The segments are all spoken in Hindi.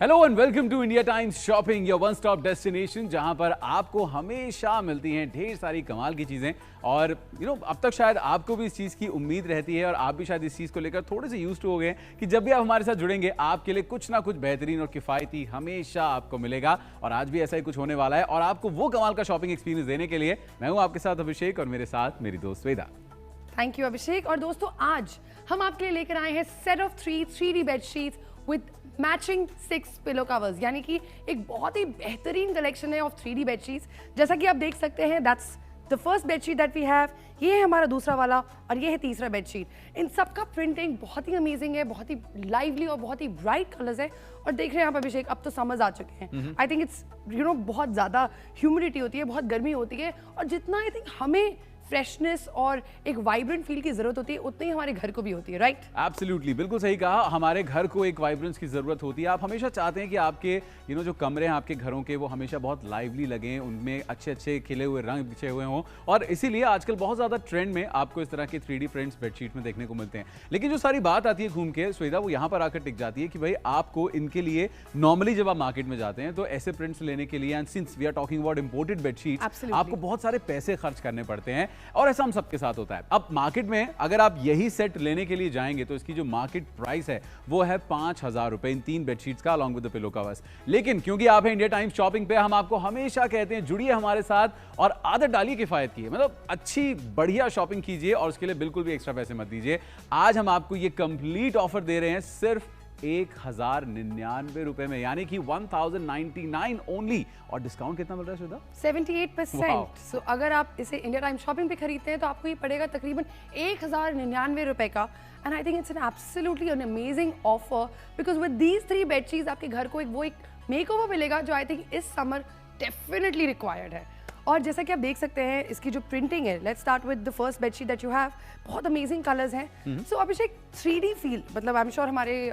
Hello and welcome to India Times shopping, your one stop destination, जहां पर आपको हमेशा मिलती हैं ढेर सारी कमाल की चीजें। और अब तक शायद आपको भी इस चीज की उम्मीद रहती है और आप भी शायद इस चीज को लेकर थोड़े से यूज्ड हो गए हैं कि जब भी आप हमारे साथ जुड़ेंगे आपके लिए कुछ ना कुछ बेहतरीन और किफायती हमेशा आपको मिलेगा। और आज भी ऐसा ही कुछ होने वाला है और आपको वो कमाल का शॉपिंग एक्सपीरियंस देने के लिए मैं हूं आपके साथ अभिषेक और मेरे साथ मेरी दोस्त वेदा। थैंक यू अभिषेक। और दोस्तों आज हम आपके लिए लेकर आए हैं set of 3D bedsheets with matching 6 pillow covers, यानी कि एक बहुत ही बेहतरीन कलेक्शन है ऑफ 3D बेडशीट्स। जैसा कि आप देख सकते हैं, that's the first bedsheet that we have, ये है हमारा दूसरा वाला और ये है तीसरा बेडशीट। इन सब का प्रिंटिंग बहुत ही अमेजिंग है, बहुत ही लाइवली और बहुत ही ब्राइट कलर्स है। और देख रहे हैं आप अभिषेक, अब तो समझ आ चुके हैं। आई थिंक इट्स बहुत ज़्यादा ह्यूमिडिटी होती है, बहुत गर्मी होती है, और जितना आई थिंक हमें फ्रेशनेस और एक वाइब्रेंट फील की जरूरत होती है उतनी ही हमारे घर को भी होती है, राइट? एब्सोल्युटली, बिल्कुल सही कहा। हमारे घर को एक वाइब्रेंस की जरूरत होती है। आप हमेशा चाहते हैं कि आपके जो कमरे हैं आपके घरों के, वो हमेशा बहुत लाइवली लगें, उनमें अच्छे अच्छे खिले हुए रंग बिछे हुए हों। और इसीलिए आजकल बहुत ज्यादा ट्रेंड में आपको इस तरह के 3D प्रिंट्स बेडशीट में देखने को मिलते हैं। लेकिन जो सारी बात आती है घूम के स्वेदा, वो यहाँ पर आकर टिक जाती है कि भाई आपको इनके लिए नॉर्मली जब आप मार्केट में जाते हैं तो ऐसे प्रिंट्स लेने के लिए, and since we are talking about imported bedsheet, आपको बहुत सारे पैसे खर्च करने पड़ते हैं। और ऐसा हम सबके साथ होता है। अब मार्केट में अगर आप यही सेट लेने के लिए जाएंगे तो इसकी जो मार्केट प्राइस है वो है 5,000 रुपए इन 3 बेडशीट्स का along with the pillow covers. लेकिन क्योंकि आप हैं इंडिया टाइम्स शॉपिंग पे, हम आपको हमेशा कहते हैं जुड़िए हमारे साथ और आदत डालिए किफायत की, मतलब अच्छी बढ़िया शॉपिंग कीजिए और उसके लिए बिल्कुल भी एक्स्ट्रा पैसे मत दीजिए। आज हम आपको ये कंप्लीट ऑफर दे रहे हैं सिर्फ 1,099 रुपए में, यानी कि 1,099 ओनली। और डिस्काउंट कितना मिल रहा है सुधा? 78%। सो अगर आप इसे इंडिया टाइम शॉपिंग पे खरीदते हैं तो आपको ये पड़ेगा तकरीबन 1,099 रुपए का। And I think it's an absolutely an amazing offer, because with these 3 bedsheets आपके घर को एक मेकओवर मिलेगा जो आई थिंक इस समर डेफिनेटली रिक्वायर्ड है। और जैसा कि आप देख सकते हैं, इसकी जो प्रिंटिंग है, let's start with the first bedsheet that you have, बहुत अमेजिंग कलर्स हैं। सो अभिषेक, 3D फील, मतलब आई एम श्योर हमारे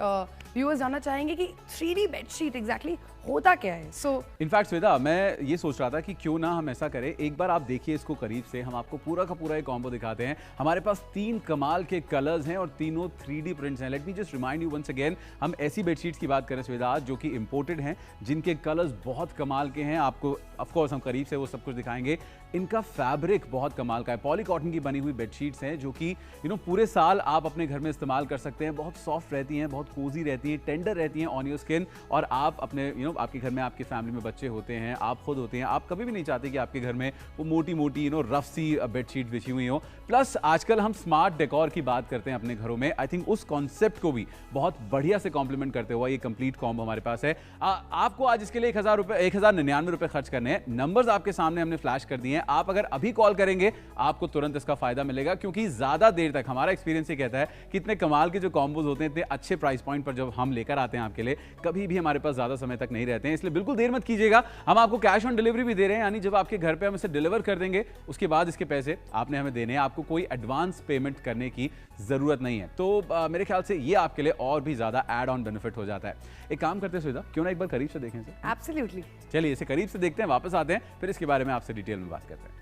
व्यूअर्स जानना चाहेंगे कि 3D बेडशीट एग्जैक्टली होता क्या है। सो इनफैक्ट स्वेदा, मैं ये सोच रहा था कि क्यों ना हम ऐसा करें, एक बार आप देखिए इसको करीब से, हम आपको पूरा का पूरा एक कॉम्बो दिखाते हैं। हमारे पास 3 कमाल के कलर्स हैं और तीनों 3D प्रिंट्स हैं। Let me just remind you once again, हम ऐसी बेडशीट्स की बात करें स्वेदा आज जो कि इंपोर्टेड हैं, जिनके कलर्स बहुत कमाल के हैं। आपको ऑफ कोर्स हम करीब से वो सब कुछ दिखाएंगे। इनका फैब्रिक बहुत कमाल का है, पॉली कॉटन की बनी हुई बेडशीट्स हैं जो कि पूरे साल आप अपने घर में इस्तेमाल कर सकते हैं। बहुत सॉफ्ट रहती हैं, बहुत कोजी रहती हैं, टेंडर रहती हैं ऑन योर स्किन। और आप अपने आपके घर में, आपकी फैमिली में बच्चे होते हैं, आप खुद होते हैं, आप कभी भी नहीं चाहते कि आपके घर में वो मोटी मोटी रफ सी बेडशीट बिछी हुई हो। प्लस आजकल हम स्मार्ट डेकोर की बात करते हैं अपने घरों में। आई थिंक उस कॉन्सेप्ट को भी बहुत बढ़िया से कॉम्प्लीमेंट करते हुआ ये कंप्लीट कॉम्बो हमारे पास है। आपको आज इसके लिए 1,099 रुपए खर्च करने हैं। नंबर्स आपके सामने हमने फ्लैश कर दिए हैं। आप अगर अभी कॉल करेंगे आपको तुरंत इसका फायदा मिलेगा, क्योंकि ज्यादा देर तक, हमारा एक्सपीरियंस ये कहता है कि इतने कमाल के जो कॉम्बोज होते हैं, इतने अच्छे प्राइस पॉइंट पर जब हम लेकर आते हैं आपके लिए, कभी भी हमारे पास ज्यादा समय तक नहीं रहते हैं। इसलिए बिल्कुल देर मत कीजिएगा। हम आपको कैश ऑन डिलीवरी भी दे रहे हैं, यानी जब आपके घर पे हम इसे डिलीवर कर देंगे उसके बाद इसके पैसे आपने हमें देने हैं। आपको कोई एडवांस पेमेंट करने की जरूरत नहीं है। तो मेरे ख्याल से ये आपके लिए और भी ज्यादा एड ऑन बेनिफिट हो जाता है। एक काम करते हैं सुविधा, क्यों ना एक बार करीब से देखें सर? एब्सोल्युटली, चलिए इसे करीब से देखते हैं, वापस आते हैं, फिर इसके बारे में आपसे डिटेल में बात करते हैं।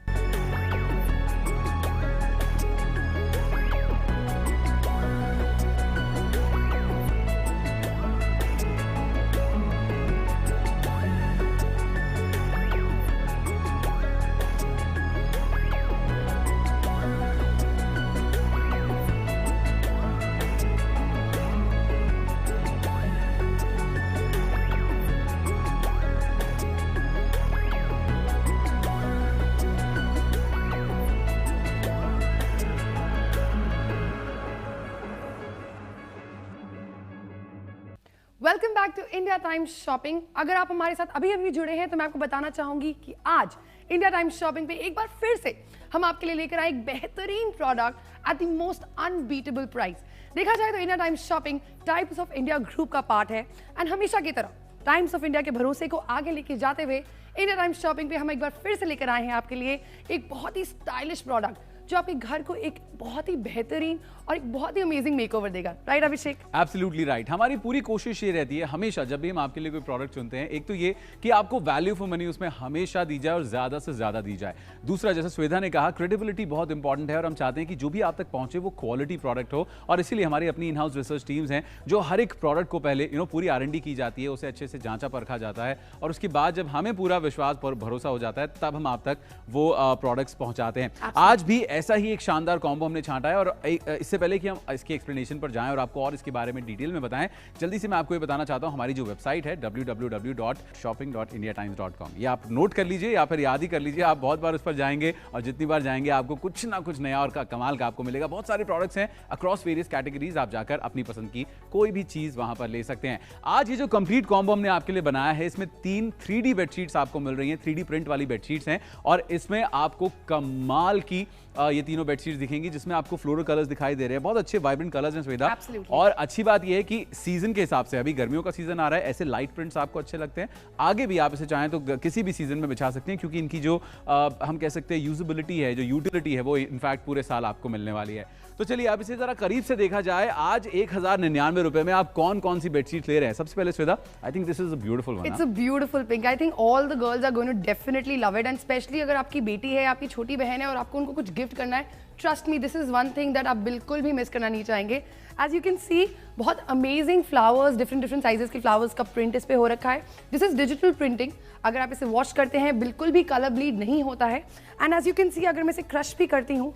Welcome back to India Times shopping. अगर आप हमारे साथ अभी अभी जुड़े हैं तो मैं आपको बताना चाहूंगी कि आज इंडिया टाइम्स शॉपिंग पे एक बार फिर से हम आपके लिए लेकर आए एक बेहतरीन product at the most unbeatable price. देखा जाए तो India Times shopping times of India group का पार्ट है, एंड हमेशा की तरह टाइम्स ऑफ इंडिया के भरोसे को आगे लेके जाते हुए इंडिया टाइम्स शॉपिंग पे हम एक बार फिर से लेकर आए हैं आपके लिए एक बहुत ही स्टाइलिश प्रोडक्ट जो आपके घर को एक बहुत ही बेहतरीन और एक बहुत ही अमेजिंग मेकओवर देगा। राइट अभिषेक? Absolutely right. हमारी पूरी कोशिश ये रहती है हमेशा जब भी हम आपके लिए कोई प्रोडक्ट चुनते हैं, एक तो ये कि आपको वैल्यू फॉर मनी उसमें हमेशा दी जाए और ज्यादा से ज्यादा दी जाए। दूसरा, जैसे श्वेता ने कहा, क्रेडिबिलिटी बहुत इंपॉर्टेंट है और हम चाहते हैं कि जो भी आप तक पहुंचे वो क्वालिटी प्रोडक्ट हो, और इसीलिए हमारी अपनी इन हाउस रिसर्च टीम्स हैं जो हर एक प्रोडक्ट को पहले पूरी R&D की जाती है, उसे अच्छे से जांचा परखा जाता है, और उसके बाद जब हमें पूरा विश्वास पर भरोसा हो जाता है तब हम आप तक वो प्रोडक्ट्स पहुंचाते हैं। आज भी ऐसा ही एक शानदार कॉम्बो हमने छांटा है, और इससे पहले कि हम इसके एक्सप्लेनेशन पर जाएं और आपको और इसके बारे में डिटेल में बताएं, जल्दी से मैं आपको ये बताना चाहता हूं हमारी जो वेबसाइट है www.shopping.indiatimes.com, ये आप नोट कर लीजिए या फिर याद ही कर लीजिए। आप बहुत बार उस पर जाएंगे और जितनी बार जाएंगे आपको कुछ ना कुछ नया और कमाल का आपको मिलेगा। बहुत सारे प्रोडक्ट्स हैं अक्रॉस वेरियस कैटेगरीज, आप जाकर अपनी पसंद की कोई भी चीज वहां पर ले सकते हैं। आज ये जो कंप्लीट कॉम्बो हमने आपके लिए बनाया है, इसमें 3 3D बेडशीट्स आपको मिल रही हैं, 3D प्रिंट वाली बेडशीट्स हैं, और इसमें आपको कमाल की ये तीनों बेडशीट्स दिखेंगी जिसमें आपको फ्लोरल कलर्स दिखाई दे रहे हैं। बहुत अच्छे वाइब्रेंट कलर्स हैं श्वेता, और अच्छी बात ये है कि सीजन के हिसाब से, अभी गर्मियों का सीजन आ रहा है, ऐसे लाइट प्रिंट्स आपको अच्छे लगते हैं, आगे भी आप इसे चाहें तो किसी भी सीजन में बिछा सकते हैं, क्योंकि इनकी जो हम कह सकते हैं यूजेबिलिटी है, जो यूटिलिटी है, वो इनफैक्ट पूरे साल आपको मिलने वाली है। तो चलिए अब इसे जरा करीब से देखा जाए। आज 1099 रुपए में आप कौन कौन सी बेडशीट ले रहे हैं? सबसे पहले Shweta, I think this is a beautiful one. It's a beautiful pink. I think all the girls are going to definitely love it, and specially अगर आपकी बेटी है, आपकी छोटी बहन है और आपको उनको कुछ गिफ्ट करना है, trust me, this is one thing that आप बिल्कुल भी मिस करना नहीं चाहेंगे। एज यू कैन सी, बहुत अमेजिंग फ्लावर्स, डिफरेंट साइजेस के फ्लावर्स का प्रिंट इस पे हो रखा है। This is digital printing. अगर आप इसे वॉश करते हैं बिल्कुल भी कलर ब्लीड नहीं होता है, and as you can see, अगर मैं इसे क्रश भी करती हूँ,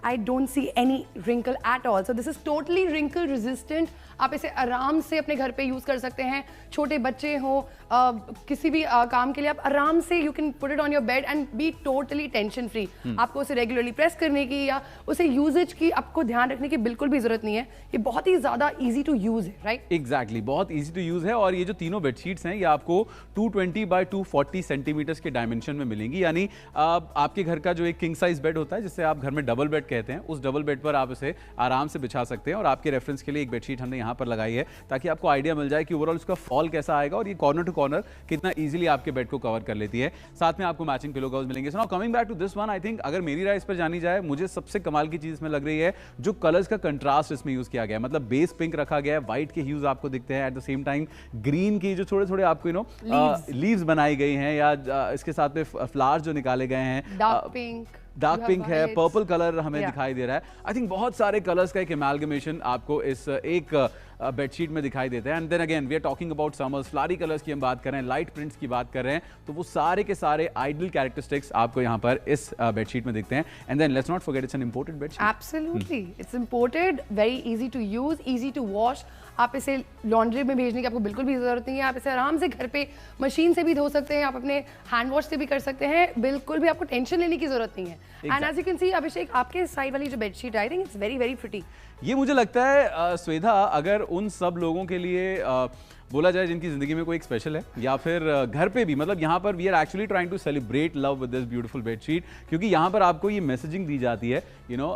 I don't see any wrinkle at all. So this is totally wrinkle resistant. आप इसे आराम से अपने घर पे यूज कर सकते हैं। छोटे बच्चे हो, किसी भी काम के लिए आप आराम से you can put it on your bed and be totally tension free. आपको उसे रेगुलरली प्रेस करने की या उसे यूजेज की आपको ध्यान रखने की बिल्कुल भी जरूरत नहीं है। ये बहुत ही ज्यादा इजी टू यूज है, राइट? एग्जैक्टली, बहुत इजी टू यूज है। और ये जो तीनों बेडशीट्स हैं, ये आपको 220 बाय 240 सेंटीमीटर्स के डायमेंशन में मिलेंगी, यानी आपके घर का जो एक किंग साइज बेड होता है, जिससे आप घर में डबल बेड कहते हैं, उस डबल बेड पर आप इसे आराम से बिछा सकते हैं। और आपके रेफरेंस के लिए एक बेडशीट हमने यहाँ पर लगाई है ताकि आपको आइडिया मिल जाए कि ओवरऑल उसका फॉल कैसा आएगा और ये कॉर्नर टू कॉर्नर कितना इजीली आपके बेड को कवर कर लेती है। साथ में आपको मैचिंग पिलो कवर्स मिलेंगे। So now coming back to this one, I think अगर मेरी राय इस पर जानी जाए, मुझे सबसे कमाल की चीज इसमें लग रही है जो कलर्स का कंट्रास्ट इसमें यूज किया गया है। मतलब बेस पिंक रखा गया है, व्हाइट के ह्यूज आपको दिखते हैं, at the same time green की जो थोड़े थोड़े आपको लीव्स बनाई गई हैं, या इसके साथ में फ्लावर्स जो निकाले गए हैं, डार्क पिंक है, पर्पल कलर हमें दिखाई दे रहा है। आई थिंक बहुत सारे कलर्स का एक एमालगमेशन आपको इस एक बेडशीट में दिखाई देता है। And then again we are talking about summers, floral colours की हम बात कर रहे हैं, लाइट प्रिंट्स की बात कर रहे हैं, तो वो सारे के सारे आइडियल कैरेक्टरिस्टिक्स आपको यहाँ पर इस बेडशीट में दिखते हैं। And then let's not forget it's an imported bedsheet. Absolutely, it's imported, very easy to use, easy to wash. आप इसे लॉन्ड्री में भेजने की आपको बिल्कुल भी जरूरत नहीं है। आप इसे आराम से घर पे मशीन से भी धो सकते हैं, आप अपने हैंड वॉश से भी कर सकते हैं, बिल्कुल भी आपको टेंशन लेने की जरूरत नहीं है। And as you can see Abhishek, आपके साइड वाली जो बेडशीट है, I think it's very very pretty. ये मुझे लगता है स्वेधा, अगर उन सब लोगों के लिए बोला जाए जिनकी जिंदगी में कोई एक स्पेशल है, या फिर घर पे भी, मतलब यहाँ पर we are actually trying to celebrate love with this beautiful bedsheet, क्योंकि यहाँ पर आपको ये मैसेजिंग दी जाती है, you know,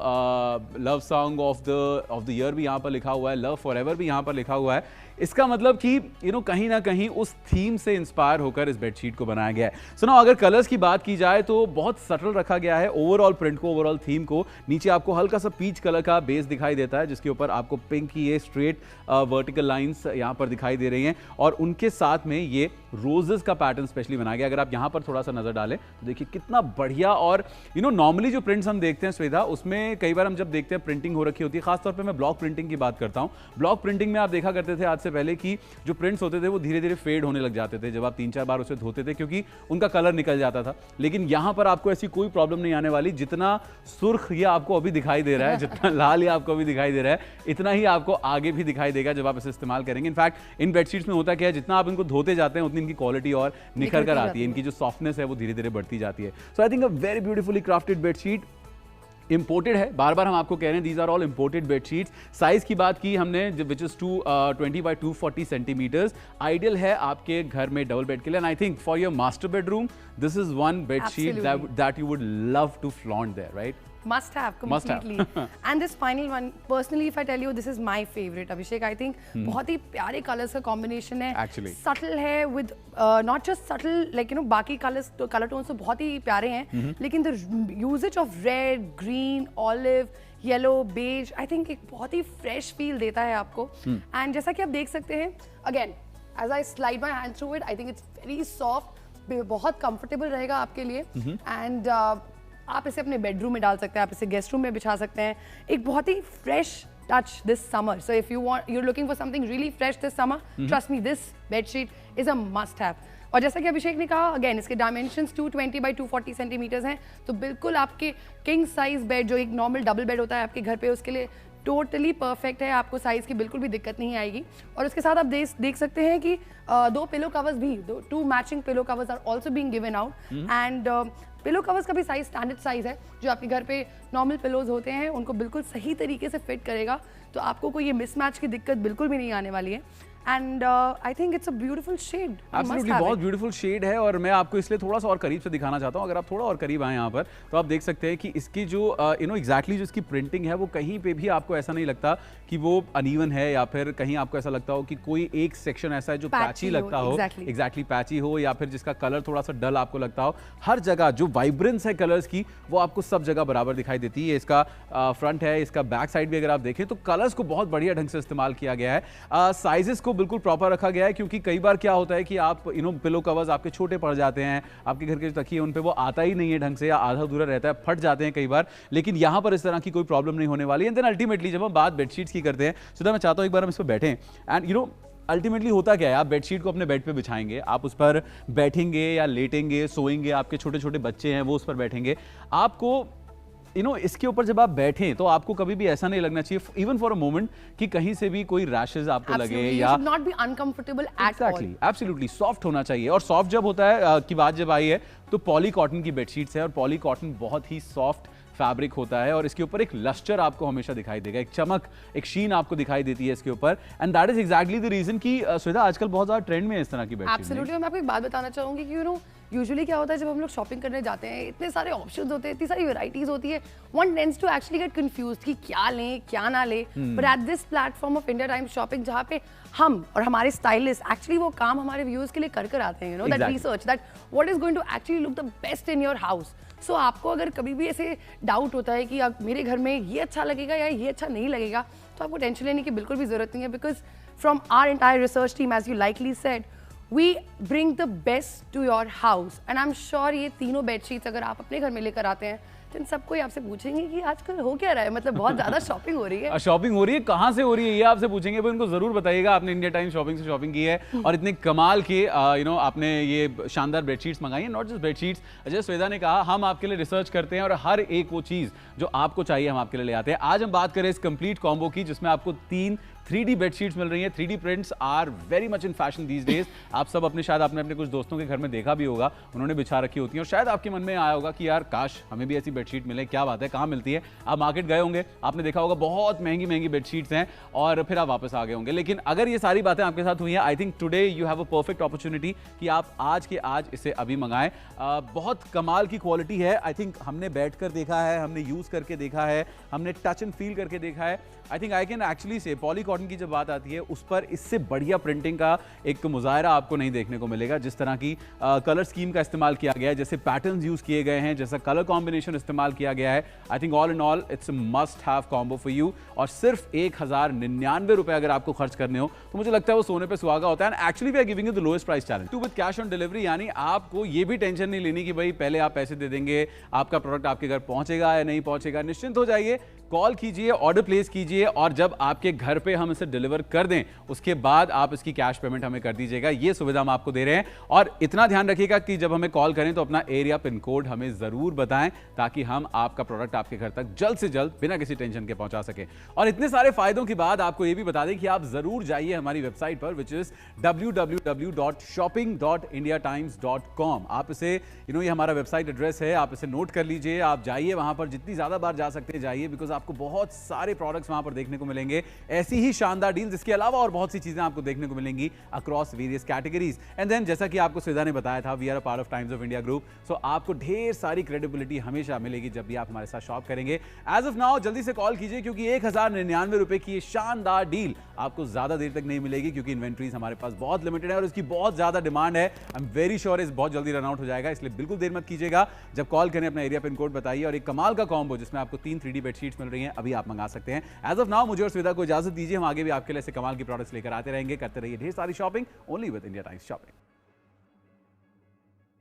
love song of the year भी यहाँ पर लिखा हुआ है, लव फॉरएवर भी यहाँ पर लिखा हुआ है। इसका मतलब कि यू नो कहीं ना कहीं उस थीम से इंस्पायर होकर इस बेडशीट को बनाया गया है। सुनो, अगर कलर्स की बात की जाए तो बहुत सटल रखा गया है ओवरऑल प्रिंट को, ओवरऑल थीम को। नीचे आपको हल्का सा पीच कलर का बेस दिखाई देता है, जिसके ऊपर आपको पिंक की ये स्ट्रेट वर्टिकल लाइंस यहाँ पर दिखाई दे रही हैं, और उनके साथ में ये रोजेस का पैटर्न स्पेशली बनाया गया। अगर आप यहाँ पर थोड़ा सा नजर डालें तो देखिए कितना बढ़िया। और यू नो नॉर्मली जो प्रिंट्स हम देखते हैं स्वेधा, उसमें कई बार हम जब देखते हैं प्रिंटिंग हो रखी होती है, खासतौर पे मैं ब्लॉक प्रिंटिंग की बात करता हूँ। ब्लॉक प्रिंटिंग में आप देखा करते थे आज से पहले कि जो प्रिंट्स होते थे वो धीरे धीरे फेड होने लग जाते थे जब आप 3-4 बार उसे धोते थे, क्योंकि उनका कलर निकल जाता था। लेकिन यहाँ पर आपको ऐसी कोई प्रॉब्लम नहीं आने वाली। जितना सुर्ख ये आपको अभी दिखाई दे रहा है, जितना लाल ये आपको अभी दिखाई दे रहा है, इतना ही आपको आगे भी दिखाई देगा जब आप इसे इस्तेमाल करेंगे। इनफैक्ट इन बेडशीट्स में होता क्या है, जितना आप इनको धोते जाते हैं उतनी इनकी क्वालिटी और निखर कर आती है, इनकी जो सॉफ्टनेस है वो धीरे धीरे बढ़ती जाती है। So I think a very beautifully crafted bedsheet, imported है, बार बार हम आपको कह रहे हैं, these are all imported bedsheets. Size की बात की हमने, which is 220 by 240 centimetres, ideal है आपके घर में डबल बेड के लिए। And I think for your master bedroom this is one bedsheet that you would love to flaunt there, right? must have completely. And this final one, personally, if I tell you, this is my favorite, Abhishek. I think बहुत ही प्यारे colors का combination है. Actually. Subtle है with not just subtle, like बाकी colors तो color tones तो बहुत ही प्यारे हैं. लेकिन the usage of red, green, olive, yellow, beige, I think एक बहुत ही फ्रेश फील देता है आपको. एंड जैसा कि आप देख सकते हैं, again as I slide my hand through it, I think it's very soft, बहुत कंफर्टेबल रहेगा आपके लिए. एंड आप इसे अपने बेडरूम में डाल सकते हैं, आप इसे गेस्ट रूम में बिछा सकते हैं. एक बहुत ही fresh touch this summer. So if you're looking for something really fresh this summer, trust me, this bedsheet is a must have. और जैसा कि अभिषेक ने कहा, अगेन इसके डायमेंशंस 220 बाई 240 सेंटीमीटर्स हैं, तो बिल्कुल आपके किंग साइज बेड, जो एक नॉर्मल डबल बेड होता है आपके घर पे, उसके लिए टोटली परफेक्ट है. आपको साइज की बिल्कुल भी दिक्कत नहीं आएगी. और उसके साथ आप देख सकते हैं कि दो पिलो कवर्स भी, two matching pillow covers are also being given out. And pillow covers का भी साइज स्टैंडर्ड साइज है, जो आपके घर पे नॉर्मल पिलोज होते हैं उनको बिल्कुल सही तरीके से फिट करेगा. तो आपको कोई ये मिसमैच की दिक्कत बिल्कुल भी नहीं आने वाली है. And I think it's a beautiful shade. Absolutely, बहुत ब्यूटीफुल शेड है. और मैं आपको इसलिए थोड़ा सा और करीब से दिखाना चाहता हूँ. अगर आप थोड़ा और करीब आए यहाँ पर, तो आप देख सकते हैं कि इसकी जो एग्जैक्टली जो इसकी प्रिंटिंग है, वो कहीं पे भी आपको ऐसा नहीं लगता कि वो अनइवन है, या फिर कहीं आपको ऐसा लगता हो कि कोई एक सेक्शन ऐसा है जो पैची लगता हो, एग्जैक्टली पैची हो, या फिर जिसका कलर थोड़ा सा डल आपको लगता हो. हर जगह जो वाइब्रेंस है कलर्स की, वो आपको सब जगह बराबर दिखाई देती है. इसका फ्रंट है, इसका बैक साइड भी अगर आप देखें तो कलर्स को बहुत बढ़िया ढंग से इस्तेमाल किया गया है. साइजेस को बिल्कुल प्रॉपर रखा गया है, क्योंकि कई बार क्या होता है कि आप पिलो कवर्स आपके छोटे पड़ जाते हैं, आपके घर के जो तकिए उन पे वो आता ही नहीं है ढंग से, या आधा अधूरा रहता है, फट जाते हैं कई बार. लेकिन यहाँ पर इस तरह की कोई प्रॉब्लम नहीं होने वाली है. एंड देन अल्टीमेटली जब हम बात बेडशीट्स की करते हैं, सुधा, मैं चाहता हूँ एक बार हम इस पर बैठें. एंड अल्टीमेटली होता क्या है, आप बेडशीट को अपने बेड पे बिछाएंगे, आप उस पर बैठेंगे या लेटेंगे, सोएंगे, आपके छोटे छोटे बच्चे हैं वो उस पर बैठेंगे. आपको इसके ऊपर जब आप बैठें तो आपको कभी भी ऐसा नहीं लगना चाहिए, इवन फॉर अ मोमेंट, कि कहीं से भी कोई रैशेस आपको लगे, या not be uncomfortable at all. Absolutely soft होना चाहिए. और सॉफ्ट जब होता है की बात जब आई है, तो पॉली कॉटन की बेडशीट्स है, और पॉली कॉटन बहुत ही सॉफ्ट फैब्रिक होता है, और इसके ऊपर एक लस्टर आपको हमेशा दिखाई देगा, एक चमक, एक शीन आपको दिखाई देती है इसके ऊपर. And that is exactly the reason कि सुधा आजकल बहुत ज्यादा ट्रेंड में है इस तरह की बेडशीट. एब्सोल्युटली. मैं आपको एक बात बताना चाहूंगी कि यूजुअली क्या होता है, जब हम लोग शॉपिंग करने जाते हैं, इतने सारे ऑप्शंस होते हैं, इतनी सारी वैरायटीज होती है, one tends to actually get confused कि क्या लें क्या ना लें. But at this platform of India Times shopping, जहाँ पे हम और हमारे स्टाइलिस्ट एक्चुअली वो काम हमारे व्यूअर्स के लिए कर आते हैं, that research, that what is going to actually look the best in your house. So आपको अगर कभी भी ऐसे डाउट होता है कि मेरे घर में ये अच्छा लगेगा या ये अच्छा नहीं लगेगा, तो आपको टेंशन लेने की बिल्कुल भी जरूरत नहीं है. Because from our entire research team, as you likely said, we bring the best to your house. and I'm sure ये तीनों बेडशीट्स अगर आप अपने घर में लेकर आते हैं, तो इन सबको आपसे पूछेंगे कि आजकल हो क्या रहा है, मतलब बहुत ज्यादा शॉपिंग हो रही है. शॉपिंग हो रही है, कहाँ से हो रही है ये आपसे पूछेंगे, वो इनको जरूर बताइएगा आपने इंडिया टाइम शॉपिंग से शॉपिंग की है और इतने कमाल के आपने ये शानदार बेडशीट्स मंगाई है. नॉट जस्ट बेडशीट्स, जैसे श्वेता ने कहा, हम आपके लिए रिसर्च करते हैं और हर एक वो चीज जो आपको चाहिए हम आपके लिए ले आते हैं. आज हम बात करें इस कंप्लीट कॉम्बो की, जिसमें आपको 3 3D बेडशीट्स मिल रही हैं. 3D prints are very much in fashion these days. आप सब शायद आपने अपने कुछ दोस्तों के घर में देखा भी होगा, उन्होंने बिछा रखी होती हैं, और शायद आपके मन में आया होगा कि यार काश हमें भी ऐसी बेडशीट मिले, क्या बात है, कहाँ मिलती है. आप मार्केट गए होंगे, आपने देखा होगा बहुत महंगी महंगी बेडशीट्स हैं, और फिर आप वापस आ गए होंगे. लेकिन अगर ये सारी बातें आपके साथ हुई हैं, I think today you have a perfect opportunity कि आप आज के आज इसे अभी मंगाएं. बहुत कमाल की क्वालिटी है. आई थिंक हमने बैठ कर देखा है, हमने यूज करके देखा है, हमने टच एंड फील करके देखा है. I think I can actually से पॉली कॉटन की जब बात आती है, उस पर इससे बढ़िया प्रिंटिंग का एक मुजाहरा आपको नहीं देखने को मिलेगा. जिस तरह की कलर स्कीम का इस्तेमाल किया गया है, जैसे पैटर्न्स यूज किए गए हैं, जैसा कलर कॉम्बिनेशन इस्तेमाल किया गया है, I think all in all it's a must have combo for you. और सिर्फ 1099 रुपए अगर आपको खर्च करने हो, तो मुझे लगता है वो सोने पे सुहागा होता है. And actually we are giving you the lowest price challenge too with cash on delivery. यानी आपको ये भी टेंशन नहीं लेनी कि भाई पहले आप पैसे दे देंगे, आपका प्रोडक्ट आपके घर पहुंचेगा या नहीं पहुंचेगा. निश्चिंत हो जाइए, कॉल कीजिए, ऑर्डर प्लेस कीजिए, और जब आपके घर पे हम इसे डिलीवर कर दें, उसके बाद आप इसकी कैश पेमेंट हमें कर दीजिएगा. ये सुविधा हम आपको दे रहे हैं. और इतना ध्यान रखिएगा कि जब हमें कॉल करें तो अपना एरिया पिन कोड हमें जरूर बताएं, ताकि हम आपका प्रोडक्ट आपके घर तक जल्द से जल्द बिना किसी टेंशन के पहुंचा सके. और इतने सारे फायदों के बाद आपको ये भी बता दें कि आप जरूर जाइए हमारी वेबसाइट पर, विच इज www.shopping.indiatimes.com. आप इसे ये हमारा वेबसाइट एड्रेस है, आप इसे नोट कर लीजिए. आप जाइए वहां पर, जितनी ज्यादा बार जा सकते हैं जाइए, बिकॉज आपको बहुत सारे प्रोडक्ट्स वहां पर देखने को मिलेंगे, ऐसी ही शानदार डील, जिसके अलावा और बहुत सी चीजें आपको देखने को मिलेंगी across various categories. And then जैसा कि आपको स्वेदा ने बताया था, we are a part of Times of India group, so आपको ढेर सारी क्रेडिबिलिटी हमेशा मिलेगी जब भी आप हमारे साथ शॉप करेंगे। एज ऑफ नाउ जल्दी से कॉल कीजिए, क्योंकि 1099 रुपए की ये शानदार डील आपको ज्यादा देर तक नहीं मिलेगी, क्योंकि इन्वेंट्रीज हमारे पास बहुत लिमिटेड है और इसकी बहुत ज्यादा डिमांड है। आई एम वेरी श्योर इस बहुत जल्दी रन आउट हो जाएगा, इसलिए बिल्कुल देर मत कीजिएगा। जब कॉल करें अपना एरिया पिन कोड बताइए और एक कमाल का कॉम्बो जिसमें आपको 3 3D बेडशीट्स मिल रही हैं, अभी आप मंगा सकते हैं। एज ऑफ नाउ मुझे और स्वेदा को इजाजत दीजिए, हम आगे भी आपके लिए ऐसे कमाल की प्रोडक्ट्स लेकर आते रहेंगे। करते रहिए ढेर सारी shopping only with India Times shopping.